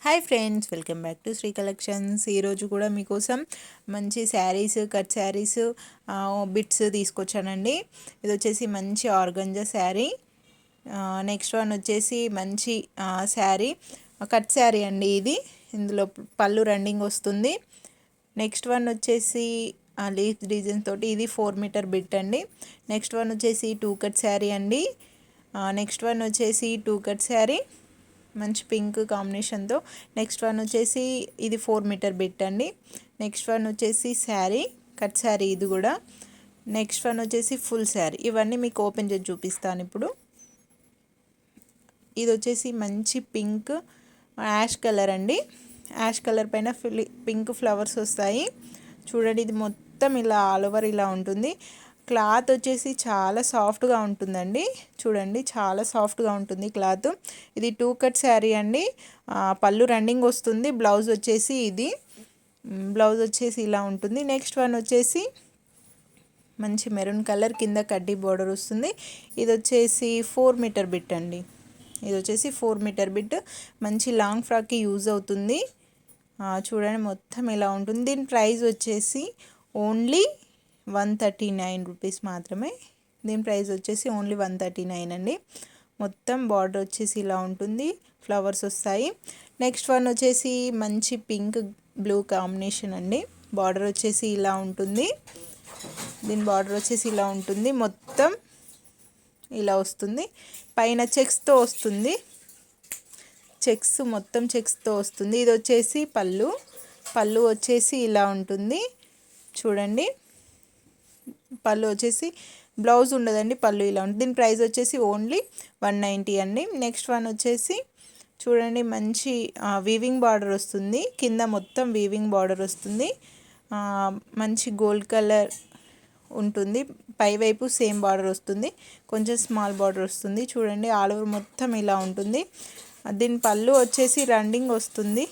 Hi friends, welcome back to Sri collections. ఈరోజు కూడా మీకోసం మంచి శారీస్, కట్ శారీస్, బిట్స్ తీసుకొచ్చానండి. ఇది వచ్చేసి మంచి ఆర్గంజా శారీ. నెక్స్ట్ వన్ వచ్చేసి మంచి శారీ, కట్ శారీ అండి. ఇందులో పళ్ళు రన్నింగ్ వస్తుంది. నెక్స్ట్ వన్ వచ్చేసి లీఫ్ డిజైన్ తోటి, ఇది 4 మీటర్ బిట్ అండి. నెక్స్ట్ వన్ వచ్చేసి 2 కట్ శారీ అండి. నెక్స్ట్ వన్ వచ్చేసి 2 కట్ శారీ మంచి పింక్ కాంబినేషన్తో. నెక్స్ట్ వన్ వచ్చేసి ఇది 4 మీటర్ బిట్ అండి. నెక్స్ట్ వన్ వచ్చేసి శారీ, కట్ శారీ ఇది కూడా. నెక్స్ట్ వన్ వచ్చేసి ఫుల్ శారీ. ఇవన్నీ మీకు ఓపెన్ చేసి చూపిస్తాను ఇప్పుడు. ఇది వచ్చేసి మంచి పింక్ యాష్ కలర్ అండి. యాష్ కలర్ పైన పింక్ ఫ్లవర్స్ వస్తాయి చూడండి. ఇది మొత్తం ఇలా ఆల్ ఓవర్ ఇలా ఉంటుంది. క్లాత్ వచ్చేసి చాలా సాఫ్ట్గా ఉంటుందండి. చూడండి, చాలా సాఫ్ట్గా ఉంటుంది క్లాత్. ఇది 2 కట్ శారీ అండి. పళ్ళు రన్నింగ్ వస్తుంది. బ్లౌజ్ వచ్చేసి బ్లౌజ్ వచ్చేసి ఇలా ఉంటుంది. నెక్స్ట్ వన్ వచ్చేసి మంచి మెరూన్ కలర్, కింద కడ్డీ బోర్డర్ వస్తుంది. ఇది వచ్చేసి 4 మీటర్ బిట్ అండి. ఇది వచ్చేసి 4 మీటర్ బిట్. మంచి లాంగ్ ఫ్రాక్కి యూజ్ అవుతుంది. చూడండి, మొత్తం ఇలా ఉంటుంది. దీని ప్రైస్ వచ్చేసి ఓన్లీ 139 రూపీస్ మాత్రమే. దీని ప్రైస్ వచ్చేసి ఓన్లీ 139 అండి. మొత్తం బార్డర్ వచ్చేసి ఇలా ఉంటుంది, ఫ్లవర్స్ వస్తాయి. నెక్స్ట్ వన్ వచ్చేసి మంచి పింక్ బ్లూ కాంబినేషన్ అండి. బార్డర్ వచ్చేసి ఇలా ఉంటుంది. దీని బార్డర్ వచ్చేసి ఇలా ఉంటుంది, మొత్తం ఇలా వస్తుంది. పైన చెక్స్తో వస్తుంది. మొత్తం చెక్స్తో వస్తుంది. ఇది వచ్చేసి పళ్ళు వచ్చేసి ఇలా ఉంటుంది చూడండి. పళ్ళు వచ్చేసి బ్లౌజ్ ఉండదండి, పళ్ళు ఇలా ఉంటుంది. దీని ప్రైస్ వచ్చేసి ఓన్లీ 190 అండి. నెక్స్ట్ వన్ వచ్చేసి చూడండి, మంచి వీవింగ్ బార్డర్ వస్తుంది. కింద మొత్తం వీవింగ్ బార్డర్ వస్తుంది. మంచి గోల్డ్ కలర్ ఉంటుంది. పైవైపు సేమ్ బార్డర్ వస్తుంది, కొంచెం స్మాల్ బార్డర్ వస్తుంది. చూడండి, ఆల్ ఓవర్ మొత్తం ఇలా ఉంటుంది. దీని పళ్ళు వచ్చేసి రన్నింగ్ వస్తుంది.